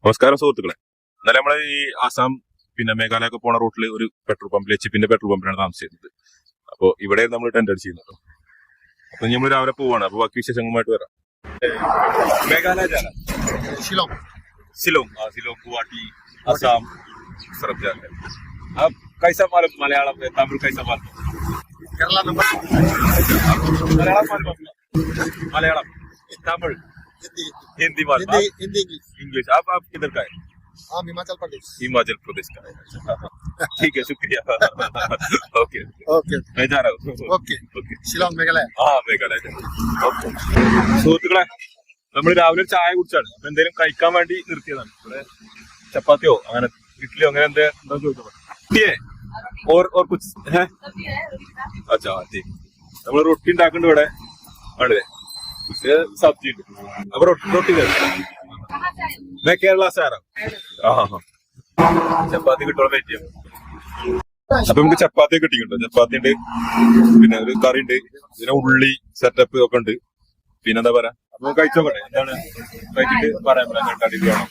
നമസ്കാരം സുഹൃത്തുക്കളെ. ഇന്നലെ നമ്മള് ഈ ആസാം പിന്നെ മേഘാലയ ഒക്കെ പോണ റൂട്ടിൽ ഒരു പെട്രോൾ പമ്പിൽ എച്ചിപ്പിന്റെ പെട്രോൾ പമ്പിലാണ് താമസിച്ചിരുന്നത്. അപ്പൊ ഇവിടെ നമ്മൾ ടെന്റ് അടിച്ചിരുന്നു. അപ്പൊ നമ്മൾ രാവിലെ പോവാണ്. അപ്പൊ ബാക്കി വിശേഷങ്ങളുമായിട്ട് വരാം. മേഘാലയ शिलोंग शिलोंग गुवाहाटी आसाम सब जाते हैं. अब कैसा मालूम मलयालम तमिल कैसा मालूम? केरला नंबर मलयालम मालूम? मलयालम तमिल हिंदी मालूम? हिंदी इंग्लिश. आप किधर का है? हाँ हिमाचल प्रदेश का है. ठीक है, शुक्रिया. ओके ओके मैं जा रहा हूँ. ओके शिलोंग मेघालय മേഘാലയ. ഓക്കെ സുഹൃത്തുക്കളെ, നമ്മൾ രാവിലെ ചായ കുടിച്ചാണ്. അപ്പൊ എന്തെങ്കിലും കഴിക്കാൻ വേണ്ടി നിർത്തിയതാണ്. ഇവിടെ ചപ്പാത്തിയോ അങ്ങനെ ഇഡ്ഡലിയോ അങ്ങനെ എന്താ ചോദിച്ചോ. और कुछ है? अच्छा ठीक. നമ്മൾ റൊട്ടി ഉണ്ടാക്കുന്നുണ്ട് ഇവിടെ. ആണല്ലേ, സബ്ജി ഉണ്ട്. അപ്പൊ റൊട്ടി मैं केरला से आ रहा हूँ. ചപ്പാത്തി കിട്ടോളം വെയിറ്റ് ചെയ്യാം. അപ്പൊ നമുക്ക് ചപ്പാത്തി കിട്ടിയിട്ടുണ്ടോ? ചപ്പാത്തി ഉണ്ട്, പിന്നെ ഒരു കറി ഉണ്ട്, പിന്നെ ഉള്ളി സെറ്റപ്പ് ഒക്കെ ഉണ്ട്. പിന്നെന്താ പറയാ, അപ്പൊ കഴിച്ചോക്കട്ടെ. എന്താണ് കഴിച്ചിട്ട് പറയാൻ അടിപൊളിയാണോ?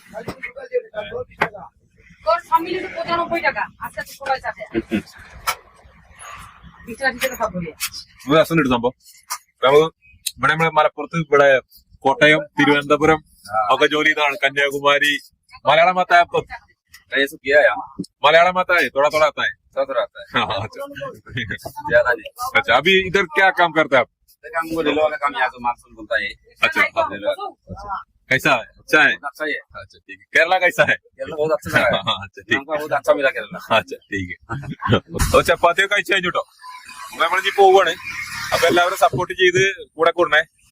രസമുണ്ട് സംഭവം. നമുക്ക് ഇവിടെ നമ്മളെ മലപ്പുറത്ത് ഇവിടെ കോട്ടയം തിരുവനന്തപുരം ഒക്കെ ജോലി ചെയ്താണ്. കന്യാകുമാരി. मलयालम आता है आपको? ये सब किया है मलयालम आता है? थोड़ा थोड़ा आता है. थोड़ा आता है ज्यादा नहीं. अच्छा, अभी इधर क्या काम करते हैं आप? हमको रेलवे का काम यहाँ से मार्क्स बनता है. अच्छा, रेलवे कैसा है? अच्छा है. अच्छा ही है. अच्छा ठीक है. केरला कैसा है? केरला बहुत अच्छा जगह है. अच्छा ठीक. हमको बहुत अच्छा मिला केरला. अच्छा ठीक है. ചപ്പാത്തിയൊക്കെ കഴിച്ചു കഴിഞ്ഞിട്ടോ. നമ്മളിനി പോവാണ്. അപ്പൊ എല്ലാവരും സപ്പോർട്ട് ചെയ്ത് കൂടെ കൂടണേ.